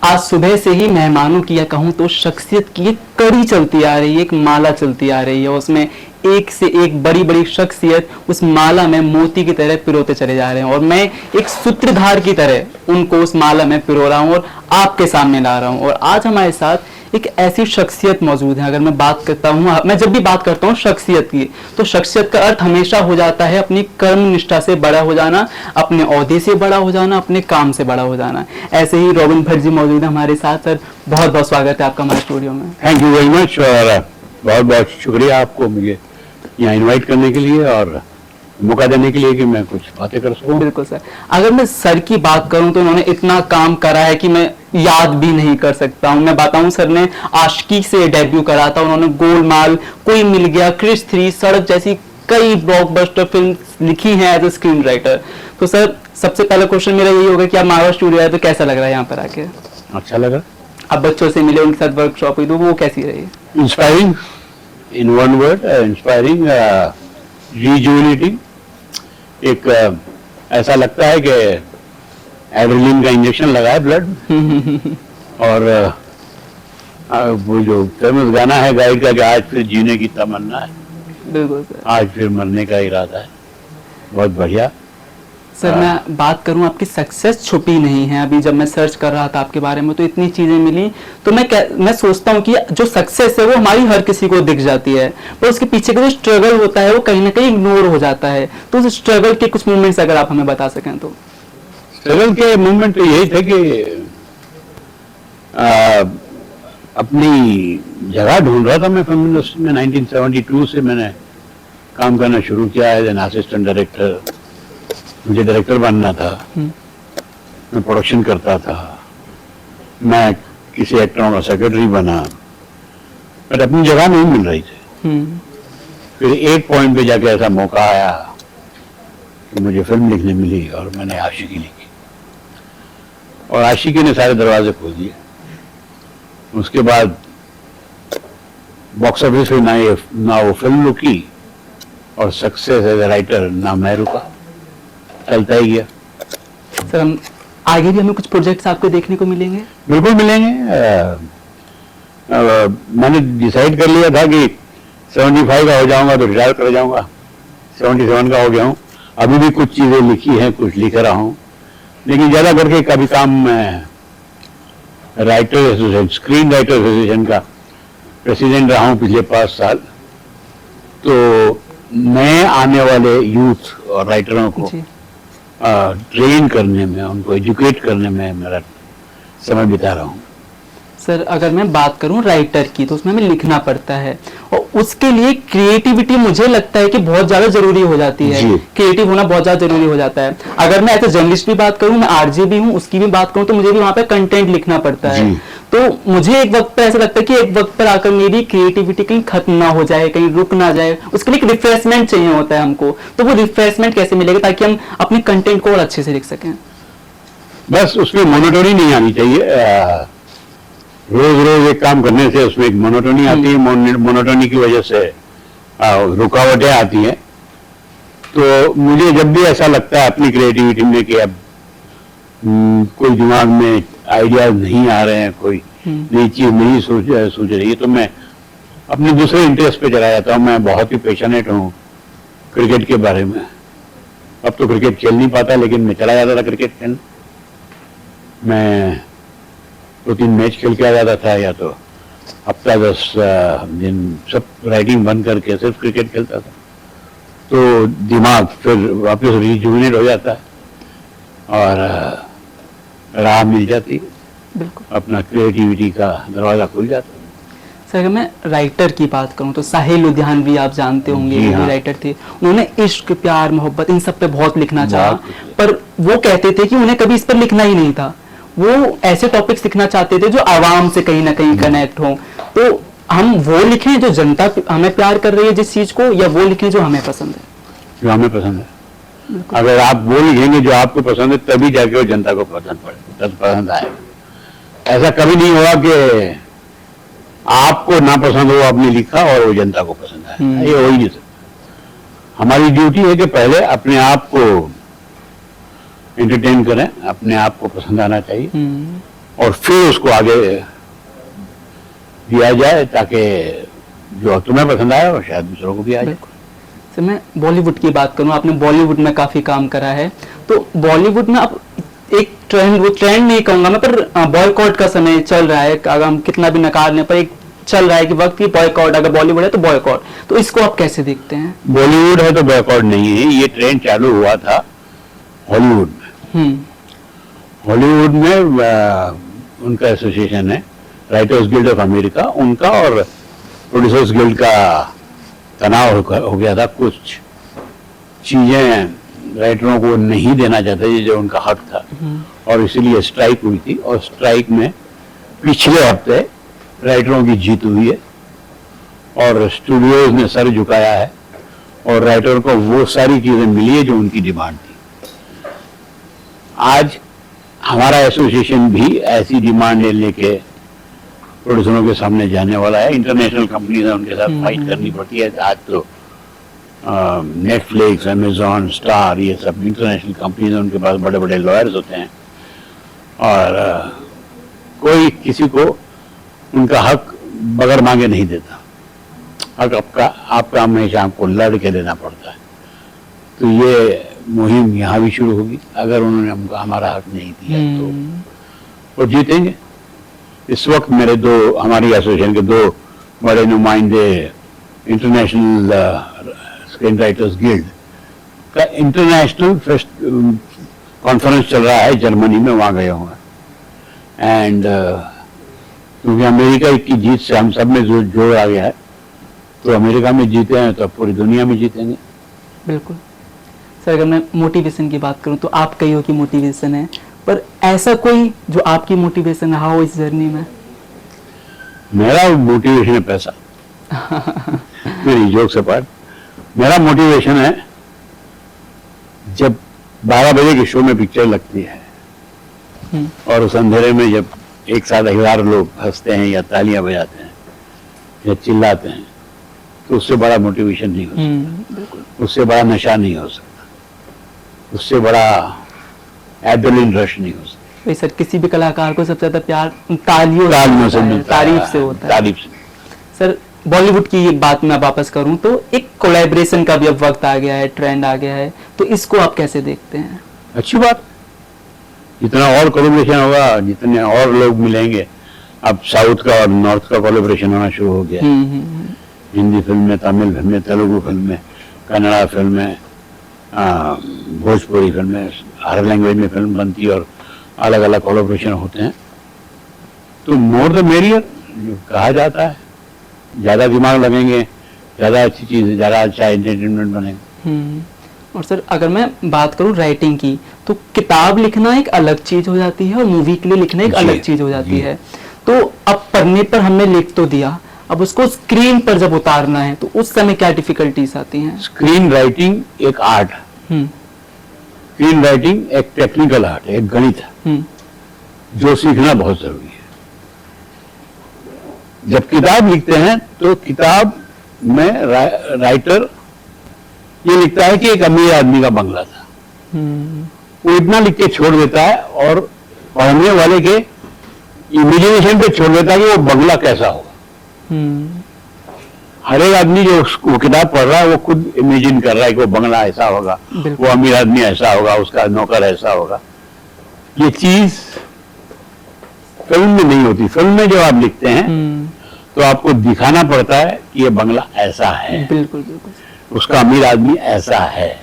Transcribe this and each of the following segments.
आज सुबह से ही मेहमानों की या कहूँ तो शख्सियत की एक कड़ी चलती आ रही है, एक माला चलती आ रही है। उसमें एक से एक बड़ी बड़ी शख्सियत उस माला में मोती की तरह पिरोते चले जा रहे हैं, और मैं एक सूत्रधार की तरह उनको उस माला में पिरो रहा हूँ और आपके सामने ला रहा हूँ। और आज हमारे साथ एक ऐसी शख्सियत मौजूद है। अगर मैं बात करता हूँ, मैं जब भी बात करता हूँ शख्सियत की, तो शख्सियत का अर्थ हमेशा हो जाता है अपनी कर्म निष्ठा से बड़ा हो जाना, अपने ओहदे से बड़ा हो जाना, अपने काम से बड़ा हो जाना। ऐसे ही रॉबिन भट्ट जी मौजूद है हमारे साथ। सर, बहुत बहुत स्वागत है आपका हमारे स्टूडियो में। थैंक यू वेरी मच, और बहुत बहुत शुक्रिया आपको मुझे यहाँ इनवाइट करने के लिए और मौका देने के लिए कि मैं कुछ बातें कर सकूं। बिल्कुल सर। अगर मैं सर की बात करूं तो उन्होंने इतना काम करा है कि मैं याद भी नहीं कर सकता हूं। मैं बताऊं, सर ने आशिकी से डेब्यू करा था, उन्होंने गोलमाल, कोई मिल गया, क्रिश 3, सड़क जैसी कई ब्लॉकबस्टर फिल्म लिखी हैं एज ए स्क्रीन राइटर। तो सर, सबसे पहला क्वेश्चन मेरा यही होगा कि आप मारवा स्टूडियो आए तो कैसा लग रहा है यहाँ पर आके? अच्छा लगा। आप बच्चों से मिले, उनके साथ वर्कशॉप हुई, तो वो कैसी रही? Inspiring, in one word, inspiring, rejuvenating. एक ऐसा लगता है कि एड्रेनलिन का इंजेक्शन लगा है ब्लड और वो जो फेमस गाना है गाइड का कि आज फिर जीने की तमन्ना है, बिल्कुल सर। आज फिर मरने का इरादा है। बहुत बढ़िया सर, मैं बात करूं, आपकी सक्सेस छुपी नहीं है। अभी जब मैं सर्च कर रहा था आपके बारे में तो इतनी चीजें मिली, तो मैं सोचता हूं कि जो सक्सेस है वो हमारी हर किसी को दिख जाती है, पर उसके पीछे का जो स्ट्रगल होता है वो कहीं ना कहीं इग्नोर हो जाता है। तो उस स्ट्रगल के कुछ मूवमेंट्स अगर आप हमें बता सकें तो। स्ट्रगल के मूवमेंट तो यही थे कि अपनी जगह ढूंढ रहा था मैं फिल्म इंडस्ट्री में। 1972 से मैंने काम करना शुरू किया एज एन असिस्टेंट डायरेक्टर। मुझे डायरेक्टर बनना था, मैं प्रोडक्शन करता था, मैं किसी एक्टरों का सेक्रेटरी बना, पर अपनी जगह नहीं मिल रही थी। फिर एक पॉइंट पे जाके ऐसा मौका आया कि मुझे फिल्म लिखने मिली और मैंने आशिकी लिखी, और आशिकी ने सारे दरवाजे खोल दिए। उसके बाद बॉक्स ऑफिस में ना वो फिल्म रुकी और सक्सेस एज ए राइटर ना मैं रुका, चलता ही गया। सर, हम आगे भी हमें कुछ प्रोजेक्ट्स आपको देखने को मिलेंगे? बिल्कुल मिलेंगे। मैंने डिसाइड कर लिया था कि 75 का हो जाऊंगा तो रिटायर कर जाऊंगा। 77 का हो गया हूँ। अभी भी कुछ चीजें लिखी हैं, कुछ लिख रहा हूँ, लेकिन ज्यादा करके कभी काम मैं writer association, screen writer association का प्रेसिडेंट रहा हूँ पिछले 5 साल। तो नए आने वाले यूथ और राइटरों को ट्रेन करने में, उनको एजुकेट करने में मेरा समय बिता रहा हूँ। सर, अगर मैं बात करूं राइटर की, तो उसमें हमें लिखना पड़ता है और उसके लिए क्रिएटिविटी मुझे लगता है कि बहुत ज्यादा जरूरी हो जाती है। क्रिएटिव होना बहुत ज्यादा जरूरी हो जाता है। अगर मैं एज ए जर्नलिस्ट भी बात करूं, मैं आरजे भी हूं, उसकी भी बात करूं, तो मुझे भी वहां पे कंटेंट लिखना पड़ता है। तो मुझे एक वक्त पर ऐसा लगता है कि एक वक्त पर आकर मेरी क्रिएटिविटी कहीं खत्म ना हो जाए, कहीं रुक ना जाए, उसके लिए एक रिफ्रेशमेंट चाहिए होता है हमको। तो वो रिफ्रेशमेंट कैसे मिलेगा ताकि हम अपने कंटेंट को और अच्छे से लिख सकें? बस उसमें मोनोटोनी नहीं आनी चाहिए। रोज रोज एक काम करने से उसमें एक मोनोटोनी आती है। मोनोटोनी की वजह से रुकावटें आती हैं। तो मुझे जब भी ऐसा लगता है अपनी क्रिएटिविटी में कि अब कोई दिमाग में आइडियाज नहीं आ रहे हैं, कोई नई चीज नहीं सोच रही है, तो मैं अपने दूसरे इंटरेस्ट पे चला जाता हूँ। मैं बहुत ही पैशनेट हूँ क्रिकेट के बारे में। अब तो क्रिकेट खेल नहीं पाता, लेकिन मैं चला जाता था क्रिकेट खेलने। मैं 2-3 मैच खेल के आ जाता था, या तो हफ्ता 10 दिन सब राइटिंग बंद करके सिर्फ क्रिकेट खेलता था। तो दिमाग फिर वापस रिजुवेनेट हो जाता है और राह मिल जाती है, अपना क्रिएटिविटी का दरवाजा खुल जाता है। सर, अगर मैं राइटर की बात करूं तो साहिल लुधियानवी आप जानते होंगे, वो राइटर थे। उन्होंने इश्क, प्यार, मोहब्बत, इन सब पे बहुत लिखना चाहा, पर वो कहते थे कि उन्हें कभी इस पर लिखना ही नहीं था। वो ऐसे टॉपिक्स लिखना चाहते थे जो आवाम से कहीं ना कहीं कनेक्ट हो। तो हम वो लिखें जो जनता हमें प्यार कर रही है जिस चीज को, या वो लिखें जो हमें पसंद है? जो हमें पसंद है। अगर आप वो लिखेंगे जो आपको पसंद है, तभी जाके वो जनता को पसंद आएगा। ऐसा कभी नहीं हुआ कि आपको ना पसंद हो, आपने लिखा और वो जनता को पसंद आया। ये हो ही नहीं सकता। हमारी ड्यूटी है कि पहले अपने आप को एंटरटेन करें, अपने आप को पसंद आना चाहिए, और फिर उसको आगे दिया जाए ताकि जो तुम्हें पसंद आया वो शायद दूसरों को भी आ जाए। सर मैं बॉलीवुड की बात करूं, आपने बॉलीवुड में काफी काम करा है, तो बॉलीवुड में अब एक ट्रेंड, वो ट्रेंड नहीं कहूंगा मैं, पर बॉयकॉट का समय चल रहा है, अगर हम कितना भी नकार लें पर एक चल रहा है कि वक्त की बॉयकॉट, अगर बॉलीवुड है तो बॉयकॉट, तो इसको आप कैसे देखते हैं? बॉलीवुड है तो बॉयकॉट नहीं है, ये ट्रेंड चालू हुआ था हॉलीवुड में। हॉलीवुड में उनका एसोसिएशन है, राइटर्स गिल्ड ऑफ अमेरिका, उनका और प्रोड्यूसर्स गिल्ड का तनाव हो गया था। कुछ चीजें राइटरों को नहीं देना चाहते ये जो उनका हक था, और इसीलिए स्ट्राइक हुई थी, और स्ट्राइक में पिछले हफ्ते राइटरों की जीत हुई है और स्टूडियोज ने सर झुकाया है और राइटर को वो सारी चीजें मिली है जो उनकी डिमांड थी। आज हमारा एसोसिएशन भी ऐसी डिमांड लेके प्रोड्यूसरों के सामने जाने वाला है। इंटरनेशनल कंपनीज है, उनके साथ फाइट करनी पड़ती है। आज तो नेटफ्लिक्स, अमेजॉन, स्टार, ये सब इंटरनेशनल कंपनीज है, उनके पास बड़े बड़े लॉयर्स होते हैं और कोई किसी को उनका हक बगैर मांगे नहीं देता। हक आपका हमेशा आपको लड़ के देना पड़ता है। तो ये मुहिम यहाँ भी शुरू होगी। अगर उन्होंने हमको हमारा हक नहीं दिया तो वो जीतेंगे। इस वक्त मेरे हमारी एसोसिएशन के दो बड़े नुमाइंदे इंटरनेशनल स्क्रीन राइटर्स गिल्ड का इंटरनेशनल कॉन्फ्रेंस चल रहा है जर्मनी में, वहाँ गए हुए हैं। एंड क्योंकि अमेरिका की जीत से हम सब में जोड़ आ गया है, तो अमेरिका में जीते हैं तो अब पूरी दुनिया में जीतेंगे। बिल्कुल सर, अगर मैं मोटिवेशन की बात करूं तो आप कही हो कि मोटिवेशन है, पर ऐसा कोई जो आपकी मोटिवेशन रहा हो इस जर्नी में? मेरा मोटिवेशन है पैसा। मेरी जोक से पार, मेरा मोटिवेशन है जब 12 बजे के शो में पिक्चर लगती है और उस अंधेरे में जब एक साथ 1000 लोग हंसते हैं या तालियां बजाते हैं या चिल्लाते हैं, तो उससे बड़ा मोटिवेशन नहीं हो सकता, उससे बड़ा नशा नहीं हो सकता, उससे बड़ा एड्रेनलिन रश नहीं हो सकता। वही सर, किसी भी कलाकार को सबसे ज्यादा प्यार तालियों से मिलता है, तारीफ से होता है। तारीफ से। सर बॉलीवुड की बात मैं वापस करूं तो एक कोलैबोरेशन का भी अब वक्त आ गया है, ट्रेंड आ गया है, तो इसको आप कैसे देखते हैं? अच्छी बात, जितना और कोलैबोरेशन होगा, जितने और लोग मिलेंगे। अब साउथ का और नॉर्थ का कोलैबोरेशन होना शुरू हो गया। हिंदी फिल्म में, तमिल फिल्म में, तेलुगु फिल्म में, कन्नड़ा फिल्म में, भोजपुरी फिल्म में, हर लैंग्वेज में फिल्म बनती है और अलग अलग कोलैबोरेशन होते हैं। तो मोर द मेरियर कहा जाता है, ज्यादा दिमाग लगेंगे, ज्यादा अच्छी चीज, ज्यादा अच्छा एंटरटेनमेंट बनेगा। और सर अगर मैं बात करूं राइटिंग की, तो किताब लिखना एक अलग चीज हो जाती है और मूवी के लिए लिखना एक अलग चीज हो जाती है। तो अब पढ़ने पर हमने लिख तो दिया, अब उसको स्क्रीन पर जब उतारना है तो उस समय क्या डिफिकल्टीज आती हैं? स्क्रीन राइटिंग एक आर्ट है, स्क्रीन राइटिंग एक टेक्निकल आर्ट है, एक गणित है जो सीखना बहुत जरूरी है। जब किताब लिखते हैं तो किताब में राइटर ये लिखता है कि एक अमीर आदमी का बंगला था, वो इतना लिख के छोड़ देता है और पढ़ने वाले के इमेजिनेशन पे छोड़ देता है कि वो बंगला कैसा होगा। हर एक आदमी जो वो किताब पढ़ रहा है वो खुद इमेजिन कर रहा है कि वो बंगला ऐसा होगा, वो अमीर आदमी ऐसा होगा, उसका नौकर ऐसा होगा। ये चीज फिल्म में नहीं होती। फिल्म में जब आप लिखते हैं तो आपको दिखाना पड़ता है कि ये बंगला ऐसा है, बिल्कुल बिल्कुल, उसका अमीर आदमी ऐसा है,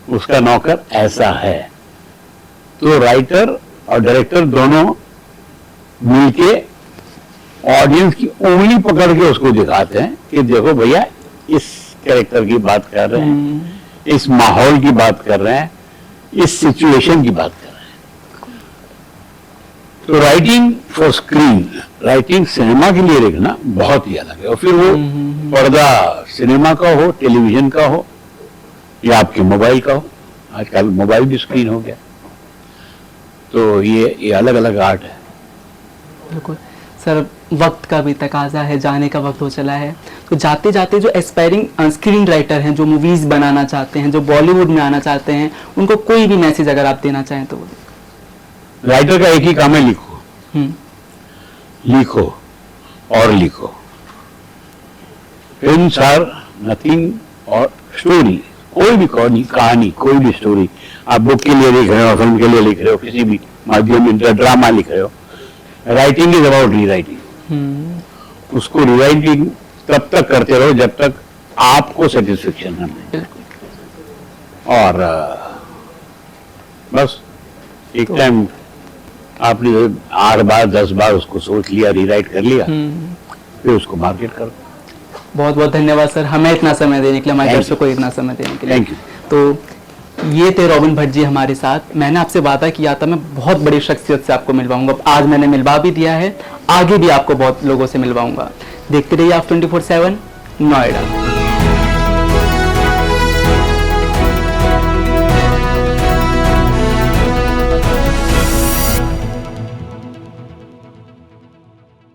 उसका नौकर ऐसा है। तो राइटर और डायरेक्टर दोनों मिलके ऑडियंस की उंगली पकड़ के उसको दिखाते हैं कि देखो भैया इस कैरेक्टर की बात कर रहे हैं, इस माहौल की बात कर रहे हैं, इस सिचुएशन की बात कर रहे हैं। तो writing for screen, writing cinema के लिए लिखना बहुत ही अलग है। और फिर वो पर्दा सिनेमा का हो, टेलीविजन का हो या आपके मोबाइल का हो, आजकल मोबाइल भी स्क्रीन हो गया। तो ये अलग अलग आर्ट है। बिल्कुल सर, वक्त का भी तकाजा है, जाने का वक्त हो चला है। तो जाते जाते जो एस्पायरिंग स्क्रीन राइटर हैं, जो मूवीज बनाना चाहते हैं, जो बॉलीवुड में आना चाहते हैं, उनको कोई भी मैसेज अगर आप देना चाहें तो? राइटर का एक ही काम है, लिखो। लिखो और लिखो। फिल्म्स आर नथिंग और स्टोरी, कोई भी कहानी, कोई भी स्टोरी, आप बुक के लिए लिख रहे हो, फिल्म के लिए लिख रहे हो, किसी भी माध्यम में ड्रामा लिख रहे हो, राइटिंग इज अबाउट रीराइटिंग। उसको रीराइटिंग तब तक करते रहो जब तक आपको सेटिस्फेक्शन न मिले। और बस एक टाइम आपने 8 बार 10 बार उसको सोच लिया, रीराइट कर लिया, फिर उसको मार्केट करो। बहुत बहुत धन्यवाद सर, हमें इतना समय देने के लिए, हमारे दर्शकों को इतना समय देने के लिए। Thank you. तो ये थे रॉबिन भट्ट जी हमारे साथ। मैंने आपसे वादा किया था मैं बहुत बड़ी शख्सियत से आपको मिलवाऊंगा, आज मैंने मिलवा भी दिया है, आगे भी आपको बहुत लोगों से मिलवाऊंगा। देखते रहिए आप 24/7 नोएडा।